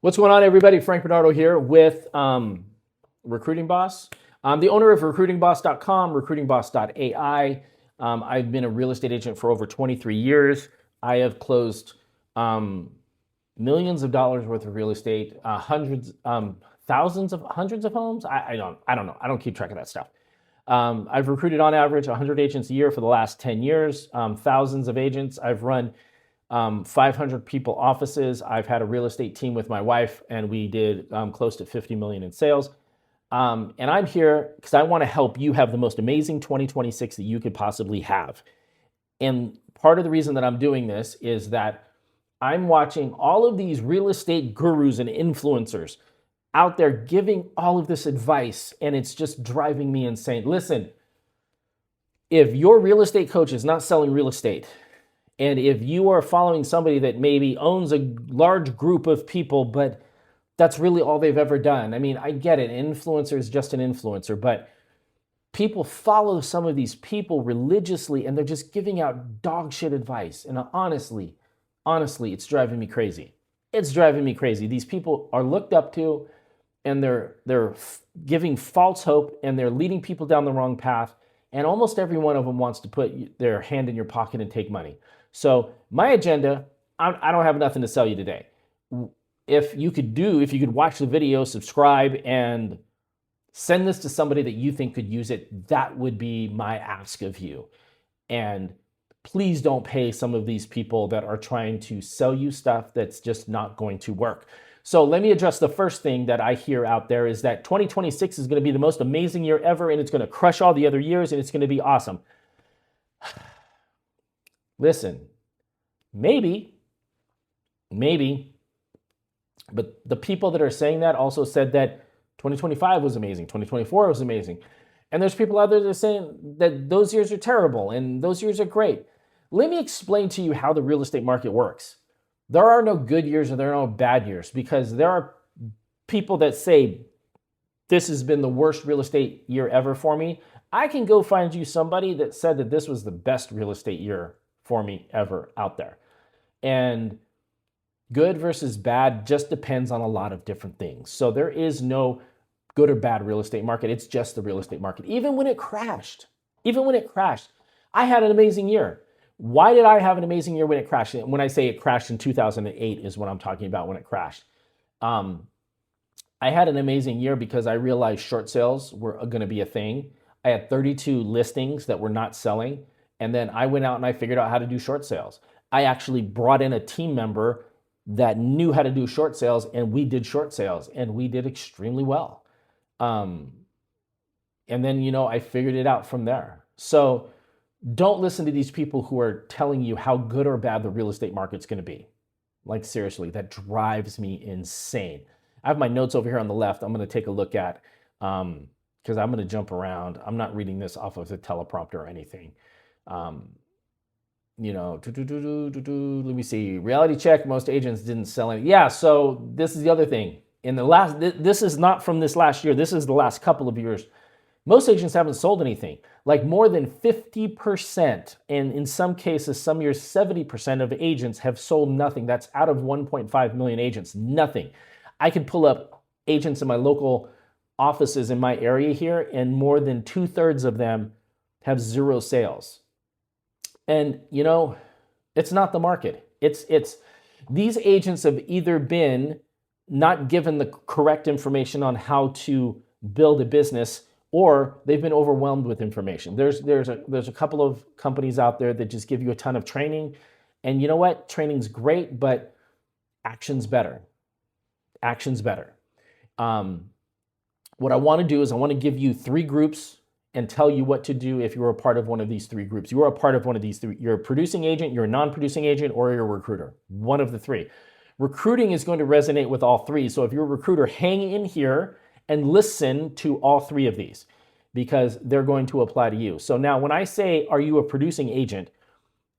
What's going on, everybody? Frank Bernardo here with Recruiting Boss. I'm the owner of recruitingboss.com, recruitingboss.ai. I've been a real estate agent for over 23 years. I have closed millions of dollars worth of real estate, hundreds of homes. I don't know. I don't keep track of that stuff. I've recruited on average 100 agents a year for the last 10 years, thousands of agents. I've run 500 people offices. I've had a real estate team with my wife, and we did close to 50 million in sales. And I'm here because I want to help you have the most amazing 2026 that you could possibly have. And part of the reason that I'm doing this is that I'm watching all of these real estate gurus and influencers out there giving all of this advice, and it's just driving me insane. Listen, if your real estate coach is not selling real estate, and if you are following somebody that maybe owns a large group of people, but that's really all they've ever done. I mean, I get it. An influencer is just an influencer, but people follow some of these people religiously and they're just giving out dog shit advice. And honestly, it's driving me crazy. It's driving me crazy. These people are looked up to and they're giving false hope and they're leading people down the wrong path. And almost every one of them wants to put their hand in your pocket and take money. So my agenda, I don't have nothing to sell you today. If you could watch the video, subscribe, and send this to somebody that you think could use it, that would be my ask of you. And please don't pay some of these people that are trying to sell you stuff that's just not going to work. So let me address the first thing that I hear out there is that 2026 is going to be the most amazing year ever, and it's going to crush all the other years, and it's going to be awesome. Listen, maybe, but the people that are saying that also said that 2025 was amazing, 2024 was amazing. And there's people out there that are saying that those years are terrible and those years are great. Let me explain to you how the real estate market works. There are no good years and there are no bad years because there are people that say this has been the worst real estate year ever for me. I can go find you somebody that said that this was the best real estate year for me ever out there. And good versus bad just depends on a lot of different things. So there is no good or bad real estate market. It's just the real estate market. Even when it crashed, I had an amazing year. Why did I have an amazing year when it crashed? When I say it crashed in 2008 is what I'm talking about when it crashed. I had an amazing year because I realized short sales were going to be a thing. I had 32 listings that were not selling. And then I went out and I figured out how to do short sales. I actually brought in a team member that knew how to do short sales, and we did short sales, and we did extremely well. And then, I figured it out from there. So don't listen to these people who are telling you how good or bad the real estate market's going to be. Like, seriously, that drives me insane. I have my notes over here on the left. I'm going to take a look at, because I'm going to jump around. I'm not reading this off of the teleprompter or anything. Let me see. Reality check. Most agents didn't sell any. Yeah. So this is the other thing. This is not from this last year. This is the last couple of years. Most agents haven't sold anything. Like more than 50%, and in some cases, some years, 70% of agents have sold nothing. That's out of 1.5 million agents. Nothing. I could pull up agents in my local offices in my area here, and more than 2/3 of them have zero sales. And it's not the market. It's these agents have either been not given the correct information on how to build a business, or they've been overwhelmed with information. There's a couple of companies out there that just give you a ton of training, and you know what? Training's great, but action's better. Action's better. What I want to do is I want to give you 3 groups and tell you what to do if you're a part of one of these 3 groups. You are a part of one of these 3. You're a producing agent, you're a non-producing agent, or you're a recruiter. One of the 3. Recruiting is going to resonate with all 3. So if you're a recruiter, hang in here and listen to all 3 of these because they're going to apply to you. So now when I say, are you a producing agent?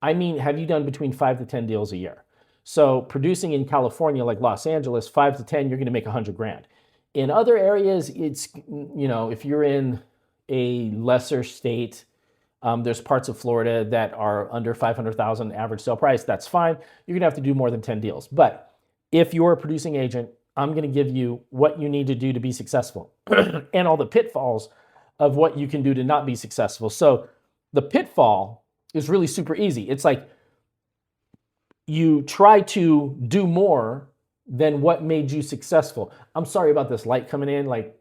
I mean, have you done between 5 to 10 deals a year? So producing in California, like Los Angeles, 5 to 10, you're going to make $100,000. In other areas, it's, if you're in a lesser state, there's parts of Florida that are under 500,000 average sale price. That's fine. You're gonna have to do more than 10 deals. But if you're a producing agent, I'm going to give you what you need to do to be successful and all the pitfalls of what you can do to not be successful. So the pitfall is really super easy. It's like you try to do more than what made you successful. I'm sorry about this light coming in, like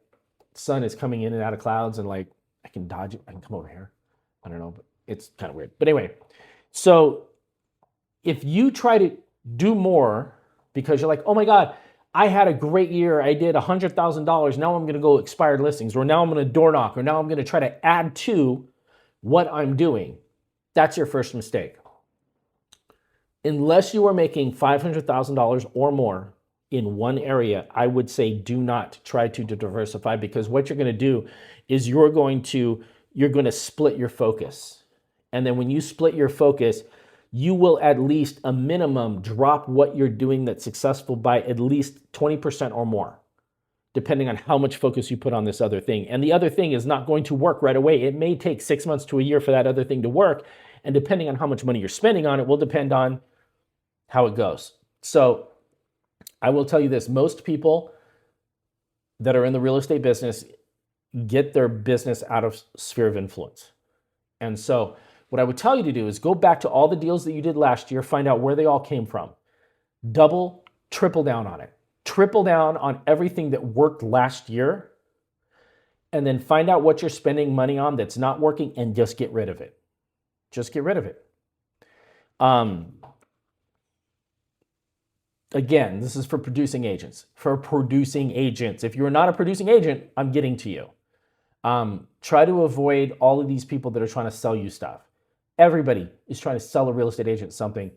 sun is coming in and out of clouds, and like I can dodge it. I can come over here. I don't know, but it's kind of weird. But anyway, so if you try to do more because you're like, oh my God, I had a great year. I did $100,000. Now I'm going to go expired listings, or now I'm going to door knock, or now I'm going to try to add to what I'm doing. That's your first mistake. Unless you are making $500,000 or more in one area, I would say do not try to diversify, because what you're going to do is you're going to split your focus. And then when you split your focus, you will at least a minimum drop what you're doing that's successful by at least 20% or more, depending on how much focus you put on this other thing. And the other thing is not going to work right away. It may take 6 months to a year for that other thing to work. And depending on how much money you're spending on it will depend on how it goes. So I will tell you this, most people that are in the real estate business get their business out of sphere of influence. And so what I would tell you to do is go back to all the deals that you did last year, find out where they all came from. Double, triple down on it. Triple down on everything that worked last year, and then find out what you're spending money on that's not working and just get rid of it. Just get rid of it. Again, this is for producing agents. For producing agents. If you're not a producing agent, I'm getting to you. Try to avoid all of these people that are trying to sell you stuff. Everybody is trying to sell a real estate agent something,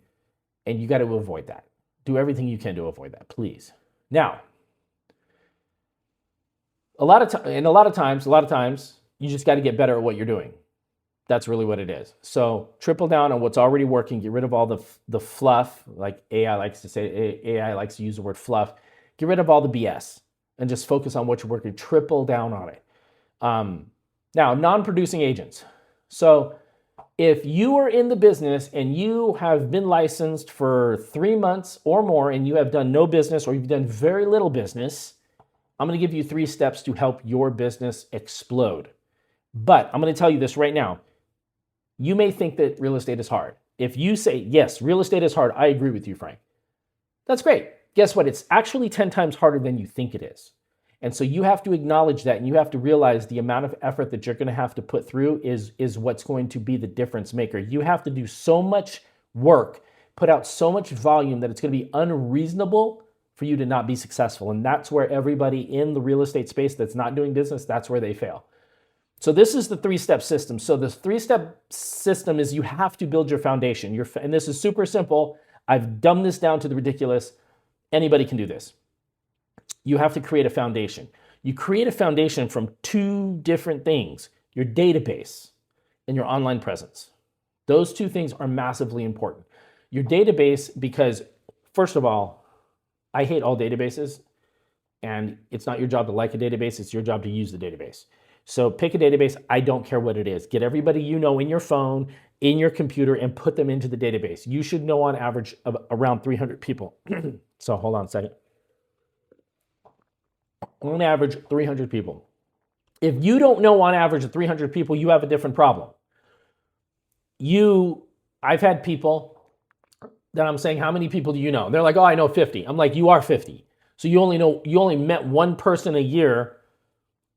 and you got to avoid that. Do everything you can to avoid that, please. Now, a lot of times, you just got to get better at what you're doing. That's really what it is. So triple down on what's already working. Get rid of all the fluff, like AI likes to say. AI likes to use the word fluff. Get rid of all the BS and just focus on what you're working. Triple down on it. Now, non-producing agents. So if you are in the business and you have been licensed for 3 months or more and you have done no business, or you've done very little business, I'm going to give you 3 steps to help your business explode. But I'm going to tell you this right now. You may think that real estate is hard. If you say, yes, real estate is hard, I agree with you, Frank. That's great. Guess what? It's actually 10 times harder than you think it is. And so you have to acknowledge that, and you have to realize the amount of effort that you're going to have to put through is what's going to be the difference maker. You have to do so much work, put out so much volume that it's going to be unreasonable for you to not be successful. And that's where everybody in the real estate space that's not doing business, that's where they fail. So this is the 3-step system. So this 3-step system is you have to build your foundation. And this is super simple. I've dumbed this down to the ridiculous. Anybody can do this. You have to create a foundation. You create a foundation from 2 different things, your database and your online presence. Those 2 things are massively important. Your database, because first of all, I hate all databases, and it's not your job to like a database, it's your job to use the database. So pick a database, I don't care what it is. Get everybody you know in your phone, in your computer, and put them into the database. You should know on average of around 300 people. So hold on a second. On average, 300 people. If you don't know on average of 300 people, you have a different problem. I've had people that I'm saying, how many people do you know? They're like, oh, I know 50. I'm like, you are 50. So you only met one person a year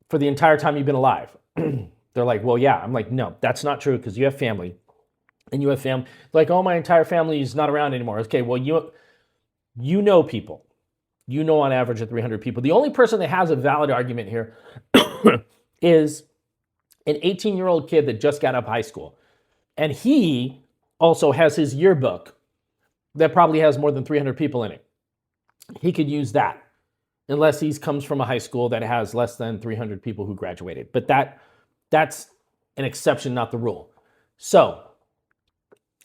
for the entire time you've been alive. They're like, well, yeah. I'm like, no, that's not true, because you have family. And you have family. Like, oh, my entire family is not around anymore. Okay, well, you know people. You know on average of 300 people. The only person that has a valid argument here is an 18-year-old kid that just got out of high school. And he also has his yearbook that probably has more than 300 people in it. He could use that, unless he comes from a high school that has less than 300 people who graduated. But that's an exception, not the rule. So,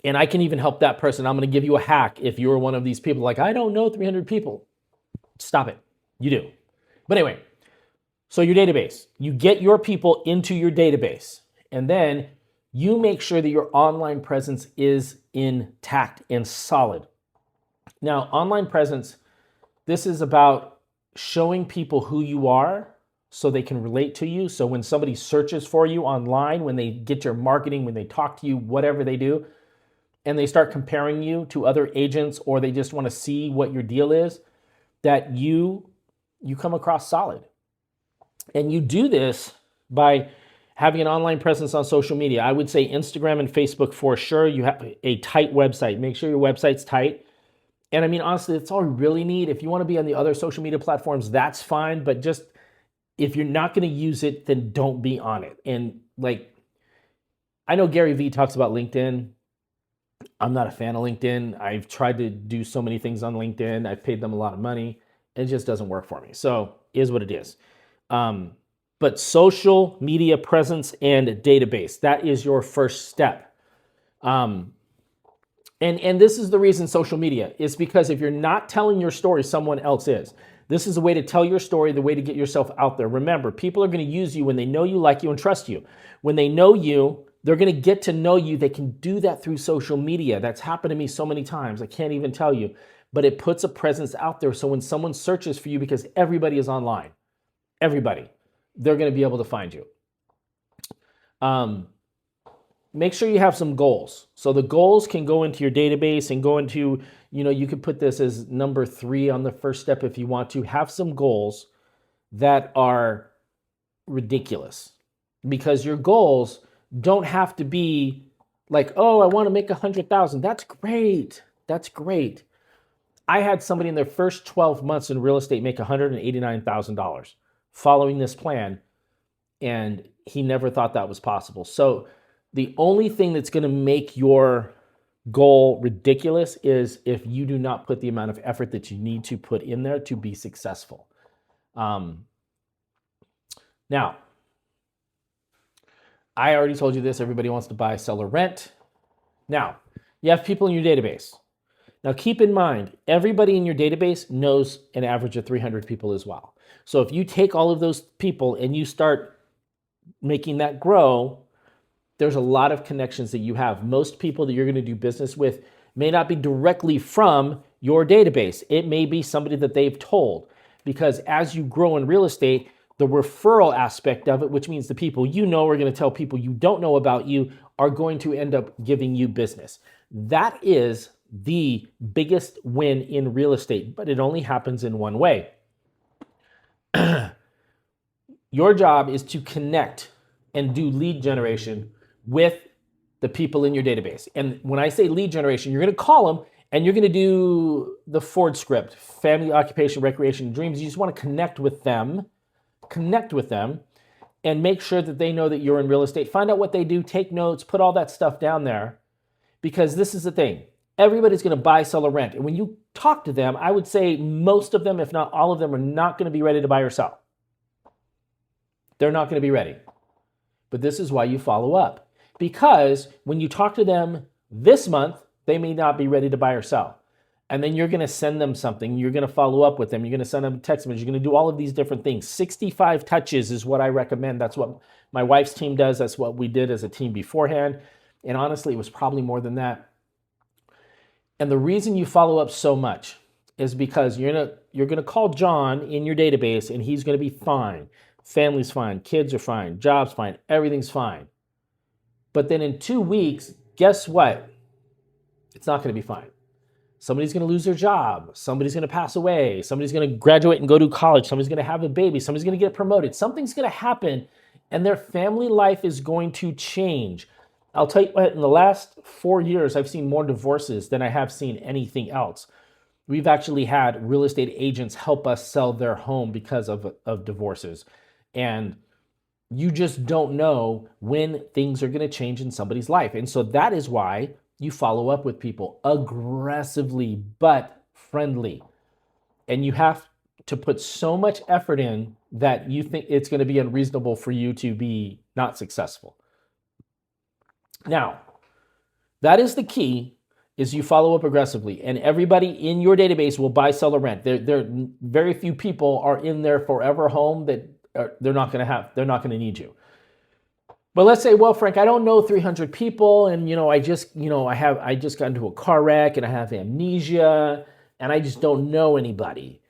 and I can even help that person. I'm going to give you a hack if you're one of these people like, I don't know 300 people. Stop it. You do. But anyway, so your database. You get your people into your database, and then you make sure that your online presence is intact and solid. Now, online presence, this is about showing people who you are so they can relate to you. So when somebody searches for you online, when they get your marketing, when they talk to you, whatever they do, and they start comparing you to other agents, or they just want to see what your deal is, that you come across solid. And you do this by having an online presence on social media. I would say Instagram and Facebook for sure. You have a tight website. Make sure your website's tight. And I mean, honestly, that's all you really need. If you want to be on the other social media platforms, that's fine. But just if you're not going to use it, then don't be on it. And like, I know Gary Vee talks about LinkedIn. I'm not a fan of LinkedIn. I've tried to do so many things on LinkedIn. I've paid them a lot of money. It just doesn't work for me. So it is what it is. But social media presence and database, that is your first step. And this is the reason social media is because if you're not telling your story, someone else is. This is a way to tell your story, the way to get yourself out there. Remember, people are going to use you when they know you, like you, and trust you. When they know you, they're going to get to know you. They can do that through social media. That's happened to me so many times. I can't even tell you. But it puts a presence out there. So when someone searches for you, because everybody is online, everybody, they're going to be able to find you. Make sure you have some goals. So the goals can go into your database and go into, you could put this as number 3 on the first step if you want to. Have some goals that are ridiculous, because your goals don't have to be like, oh, I want to make 100,000. That's great. That's great. I had somebody in their first 12 months in real estate make $189,000 following this plan, and he never thought that was possible. So the only thing that's going to make your goal ridiculous is if you do not put the amount of effort that you need to put in there to be successful. Now, I already told you this. Everybody wants to buy, sell, or rent. Now, you have people in your database. Now, keep in mind, everybody in your database knows an average of 300 people as well. So if you take all of those people and you start making that grow, there's a lot of connections that you have. Most people that you're going to do business with may not be directly from your database. It may be somebody that they've told, because as you grow in real estate, the referral aspect of it, which means the people you know are going to tell people you don't know about you, are going to end up giving you business. That is the biggest win in real estate, but it only happens in one way. Your job is to connect and do lead generation with the people in your database. And when I say lead generation, you're going to call them and you're going to do the Ford script: family, occupation, recreation, dreams. You just want to connect with them and make sure that they know that you're in real estate. Find out what they do, take notes, put all that stuff down there, because this is the thing. Everybody's going to buy, sell, or rent. And when you talk to them, I would say most of them, if not all of them, are not going to be ready to buy or sell. They're not going to be ready. But this is why you follow up. Because when you talk to them this month, they may not be ready to buy or sell. And then you're going to send them something. You're going to follow up with them. You're going to send them a text message. You're going to do all of these different things. 65 touches is what I recommend. That's what my wife's team does. That's what we did as a team beforehand. And honestly, it was probably more than that. And the reason you follow up so much is because you're going to call John in your database and he's going to be fine. Family's fine. Kids are fine. Job's fine. Everything's fine. But then in 2 weeks, guess what? It's not going to be fine. Somebody's going to lose their job. Somebody's going to pass away. Somebody's going to graduate and go to college. Somebody's going to have a baby. Somebody's going to get promoted. Something's going to happen, and their family life is going to change. I'll tell you what, in the last 4 years, I've seen more divorces than I have seen anything else. We've actually had real estate agents help us sell their home because of divorces. And you just don't know when things are going to change in somebody's life. And so that is why you follow up with people aggressively but friendly. And you have to put so much effort in that you think it's going to be unreasonable for you to be not successful. Now, that is the key, is you follow up aggressively. And everybody in your database will buy, sell, or rent. There very few people are in their forever home that they're not going to need you. But let's say, well, Frank, I don't know 300 people, and I just got into a car wreck and I have amnesia and I just don't know anybody.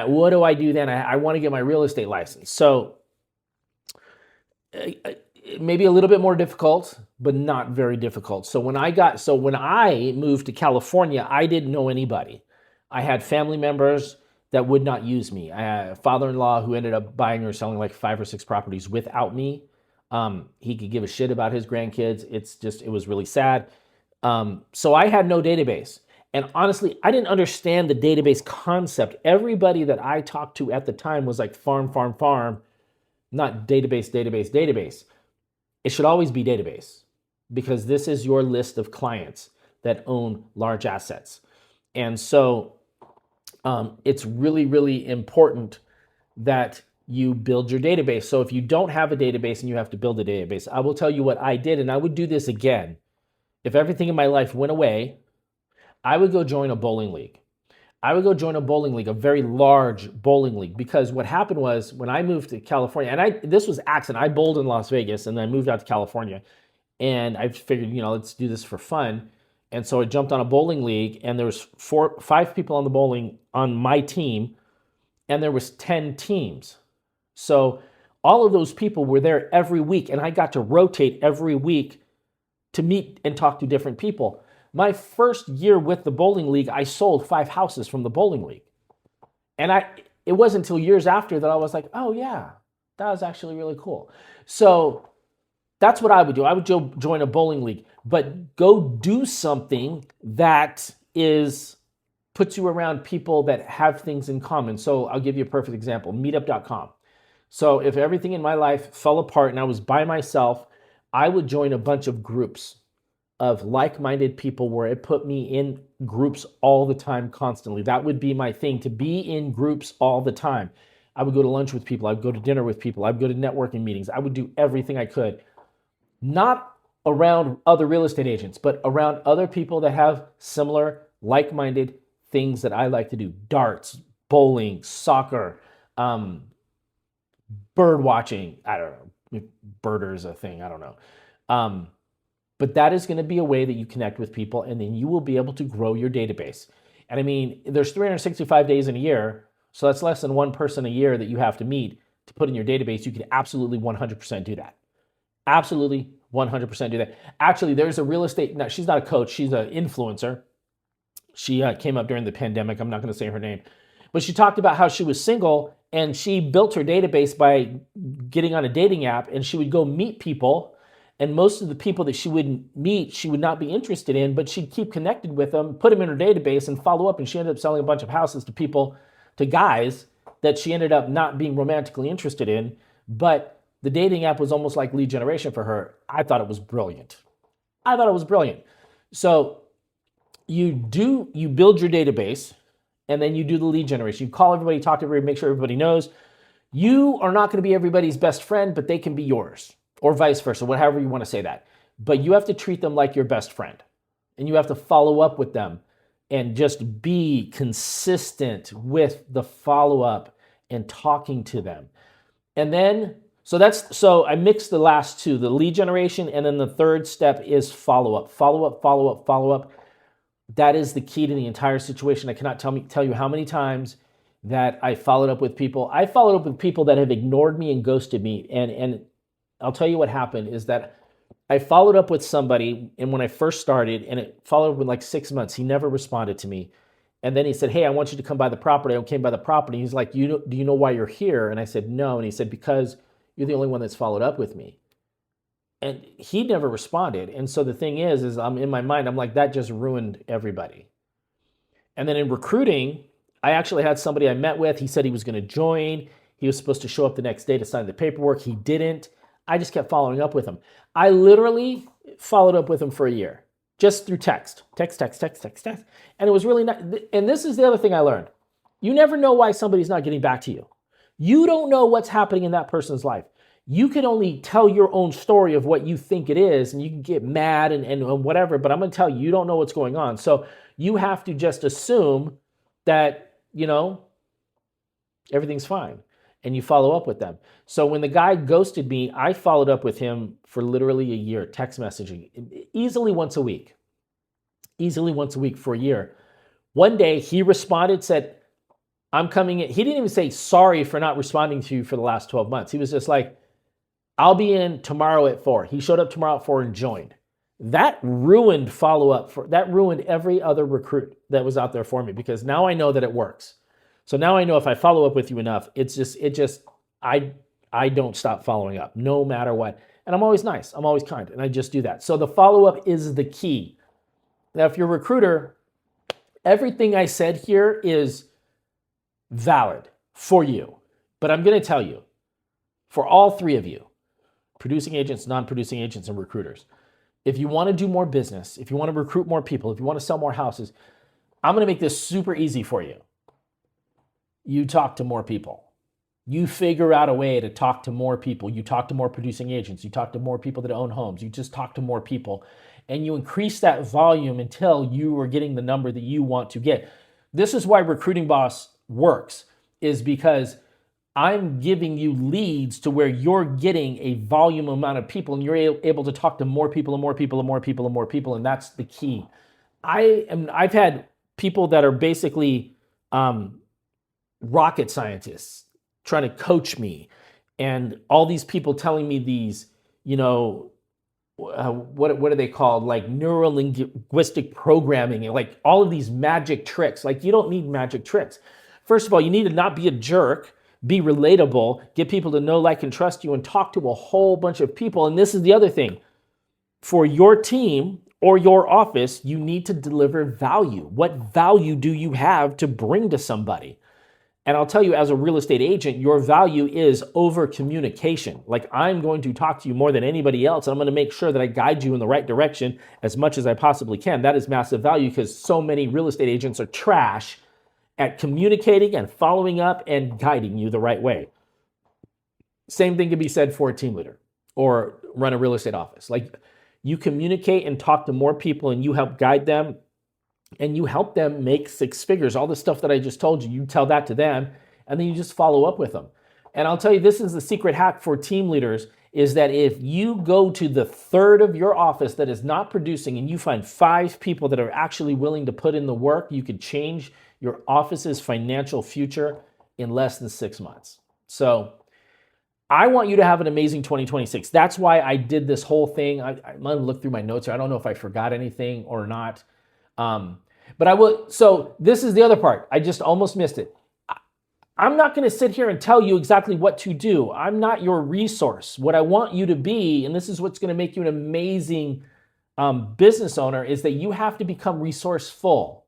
what do I do then? I want to get my real estate license. So maybe a little bit more difficult, but not very difficult. So when I moved to California, I didn't know anybody. I had family members that would not use me. I had a father-in-law who ended up buying or selling like 5 or 6 properties without me. He could give a shit about his grandkids. It was really sad. So I had no database. And honestly, I didn't understand the database concept. Everybody that I talked to at the time was like farm, farm, farm, not database, database, database. It should always be database because this is your list of clients that own large assets. And so it's really, really important that you build your database. So if you don't have a database and you have to build a database, I will tell you what I did, and I would do this again. If everything in my life went away, I would go join a bowling league. I would go join a bowling league, a very large bowling league, because what happened was when I moved to California, and this was accident. I bowled in Las Vegas and then I moved out to California, and I figured, let's do this for fun. And so I jumped on a bowling league, and there was 5 people on my team, and there was 10 teams. So all of those people were there every week, and I got to rotate every week to meet and talk to different people. My first year with the bowling league, I sold 5 houses from the bowling league. And it wasn't until years after that I was like, oh yeah, that was actually really cool. So that's what I would do. I would join a bowling league, but go do something that puts you around people that have things in common. So I'll give you a perfect example, meetup.com. So if everything in my life fell apart and I was by myself, I would join a bunch of groups of like-minded people where it put me in groups all the time, constantly. That would be my thing, to be in groups all the time. I would go to lunch with people. I would go to dinner with people. I would go to networking meetings. I would do everything I could. Not around other real estate agents, but around other people that have similar, like-minded things that I like to do. Darts, bowling, soccer, bird watching. I don't know. Birder's a thing. I don't know. But that is going to be a way that you connect with people, and then you will be able to grow your database. And I mean, there's 365 days in a year, so that's less than one person a year that you have to meet to put in your database. You can absolutely 100% do that. Absolutely 100% do that. Actually, there's a real estate, no, she's not a coach, she's an influencer. She came up during the pandemic. I'm not going to say her name. But she talked about how she was single, and she built her database by getting on a dating app, and she would go meet people. And most of the people that she would meet, she would not be interested in, but she'd keep connected with them, put them in her database, and follow up. And she ended up selling a bunch of houses to guys that she ended up not being romantically interested in. But the dating app was almost like lead generation for her. I thought it was brilliant. So you build your database, and then you do the lead generation. You call everybody, talk to everybody, make sure everybody knows. You are not going to be everybody's best friend, but they can be yours. Or vice versa, whatever you want to say that. But you have to treat them like your best friend. And you have to follow up with them and just be consistent with the follow-up and talking to them. And then, so I mixed the last two, the lead generation, and then the third step is follow-up. Follow-up. That is the key to the entire situation. I cannot tell you how many times that I followed up with people. I followed up with people that have ignored me and ghosted me. And I'll tell you what happened is that I followed up with somebody, and when I first started, and it followed up with like 6 months, he never responded to me. And then he said, hey, I want you to come by the property. I came by the property. He's like, do you know why you're here? And I said, no. And he said, because you're the only one that's followed up with me. And he never responded. And so the thing is I'm in my mind, I'm like, that just ruined everybody. And then in recruiting, I actually had somebody I met with. He said he was going to join. He was supposed to show up the next day to sign the paperwork. He didn't. I just kept following up with him. I literally followed up with him for a year, just through text. And it was really not, and this is the other thing I learned. You never know why somebody's not getting back to you. You don't know what's happening in that person's life. You can only tell your own story of what you think it is, and you can get mad and whatever, but I'm going to tell you, you don't know what's going on. So you have to just assume that, everything's fine. And you follow up with them. So when the guy ghosted me, I followed up with him for literally a year, text messaging, easily once a week for a year. One day he responded, said, I'm coming in. He didn't even say sorry for not responding to you for the last 12 months. He was just like, I'll be in tomorrow at 4. He showed up tomorrow at 4 and joined. That ruined follow-up. That ruined every other recruit that was out there for me, because now I know that it works. So now I know if I follow up with you enough, I don't stop following up no matter what. And I'm always nice. I'm always kind. And I just do that. So the follow-up is the key. Now, if you're a recruiter, everything I said here is valid for you. But I'm going to tell you, for all three of you, producing agents, non-producing agents, and recruiters, if you want to do more business, if you want to recruit more people, if you want to sell more houses, I'm going to make this super easy for you. You talk to more people. You figure out a way to talk to more people. You talk to more producing agents. You talk to more people that own homes. You just talk to more people. And you increase that volume until you are getting the number that you want to get. This is why Recruiting Boss works, is because I'm giving you leads to where you're getting a volume amount of people, and you're able to talk to more people and more people and more people and more people. And that's the key. I've had people that are basically rocket scientists trying to coach me, and all these people telling me these, what are they called? Like neuro-linguistic programming, and like all of these magic tricks. Like, you don't need magic tricks. First of all, you need to not be a jerk, be relatable, get people to know, like, and trust you, and talk to a whole bunch of people. And this is the other thing. For your team or your office, you need to deliver value. What value do you have to bring to somebody? And I'll tell you, as a real estate agent, your value is over communication. Like, I'm going to talk to you more than anybody else, and I'm going to make sure that I guide you in the right direction as much as I possibly can. That is massive value, because so many real estate agents are trash at communicating and following up and guiding you the right way. Same thing can be said for a team leader or run a real estate office. Like, you communicate and talk to more people, and you help guide them, and you help them make 6 figures. All the stuff that I just told you, you tell that to them, and then you just follow up with them. And I'll tell you, this is the secret hack for team leaders, is that if you go to the third of your office that is not producing, and you find 5 people that are actually willing to put in the work, you could change your office's financial future in less than 6 months. So I want you to have an amazing 2026. That's why I did this whole thing. I'm going to look through my notes here. I don't know if I forgot anything or not. But I will. So this is the other part. I just almost missed it. I'm not going to sit here and tell you exactly what to do. I'm not your resource. What I want you to be, and this is what's going to make you an amazing business owner, is that you have to become resourceful.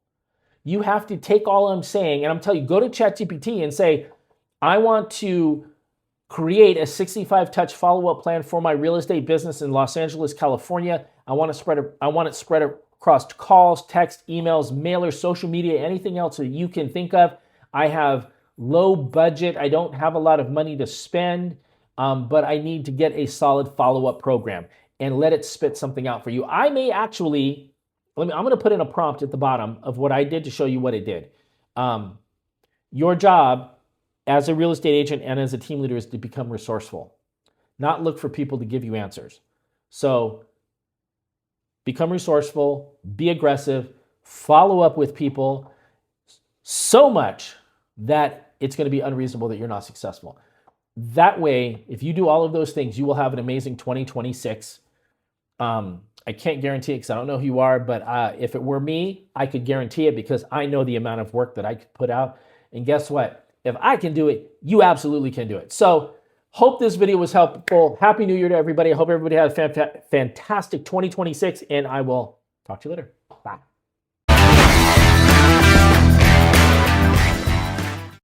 You have to take all I'm saying, and I'm telling you, go to ChatGPT and say, I want to create a 65-touch follow-up plan for my real estate business in Los Angeles, California. I want it spread across calls, text, emails, mailers, social media, anything else that you can think of. I have low budget. I don't have a lot of money to spend, but I need to get a solid follow-up program, and let it spit something out for you. I may actually, I'm going to put in a prompt at the bottom of what I did to show you what it did. Your job as a real estate agent and as a team leader is to become resourceful, not look for people to give you answers. So become resourceful, be aggressive, follow up with people so much that it's going to be unreasonable that you're not successful. That way, if you do all of those things, you will have an amazing 2026. I can't guarantee it because I don't know who you are, but if it were me, I could guarantee it, because I know the amount of work that I could put out. And guess what? If I can do it, you absolutely can do it. So hope this video was helpful. Happy New Year to everybody. I hope everybody has a fantastic 2026, and I will talk to you later. Bye.